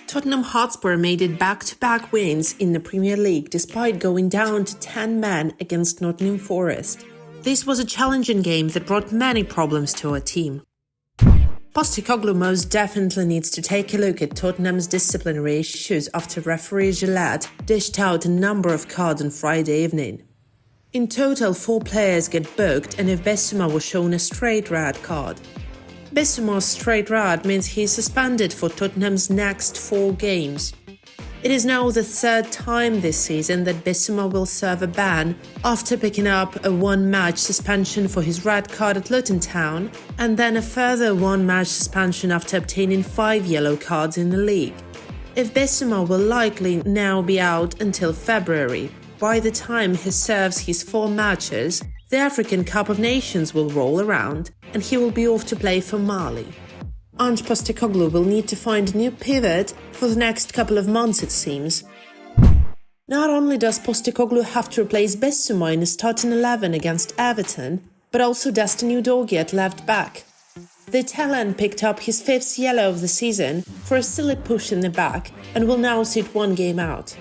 Tottenham Hotspur made it back-to-back wins in the Premier League despite going down to 10 men against Nottingham Forest. This was a challenging game that brought many problems to our team. Postecoglou most definitely needs to take a look at Tottenham's disciplinary issues after referee Gillett dished out a number of cards on Friday evening. In total, 4 players get booked, and Yves Bissouma was shown a straight red card. Bissouma's straight red means he is suspended for Tottenham's next 4 games. It is now the 3rd time this season that Bissouma will serve a ban after picking up a 1-match suspension for his red card at Luton Town, and then a further 1-match suspension after obtaining 5 yellow cards in the league. Yves Bissouma will likely now be out until February. By the time he serves his 4 matches, the African Cup of Nations will roll around, and he will be off to play for Mali. Ange Postecoglou will need to find a new pivot for the next couple of months, it seems. Not only does Postecoglou have to replace Bissouma in his starting 11 against Everton, but also Destiny Udogie at left back. The Italian picked up his 5th yellow of the season for a silly push in the back and will now sit 1 game out.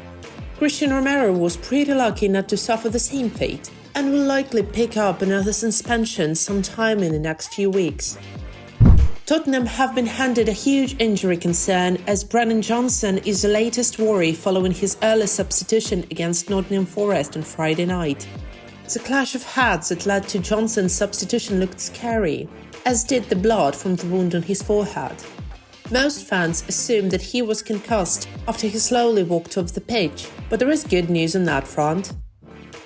Christian Romero was pretty lucky not to suffer the same fate, and will likely pick up another suspension sometime in the next few weeks. Tottenham have been handed a huge injury concern as Brennan Johnson is the latest worry following his early substitution against Nottingham Forest on Friday night. The clash of heads that led to Johnson's substitution looked scary, as did the blood from the wound on his forehead. Most fans assumed that he was concussed after he slowly walked off the pitch, but there is good news on that front.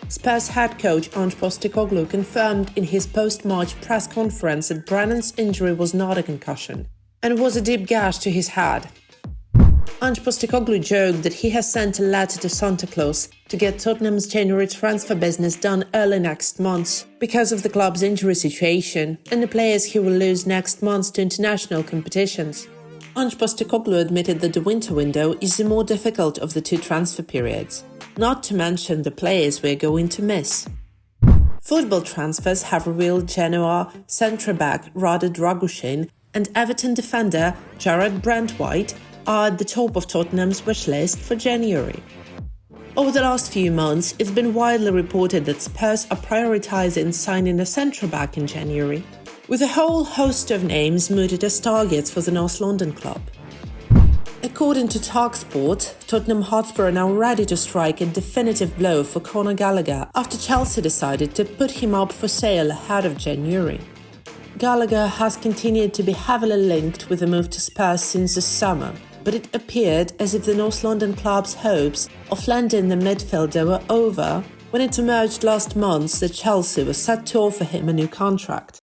Spurs head coach Ange Postecoglou confirmed in his post-match press conference that Brennan's injury was not a concussion and was a deep gash to his head. Ange Postecoglou joked that he has sent a letter to Santa Claus to get Tottenham's January transfer business done early next month because of the club's injury situation and the players he will lose next month to international competitions. Ange Postecoglou admitted that the winter window is the more difficult of the 2 transfer periods, not to mention the players we're going to miss. Football transfers have revealed Genoa centre-back Rada Dragushin and Everton defender Jared Brentwaite are at the top of Tottenham's wish list for January. Over the last few months, it's been widely reported that Spurs are prioritising signing a centre-back in January, with a whole host of names mooted as targets for the North London club. According to TalkSport, Tottenham Hotspur are now ready to strike a definitive blow for Conor Gallagher after Chelsea decided to put him up for sale ahead of January. Gallagher has continued to be heavily linked with the move to Spurs since the summer, but it appeared as if the North London club's hopes of landing the midfielder were over when it emerged last month that Chelsea was set to offer him a new contract.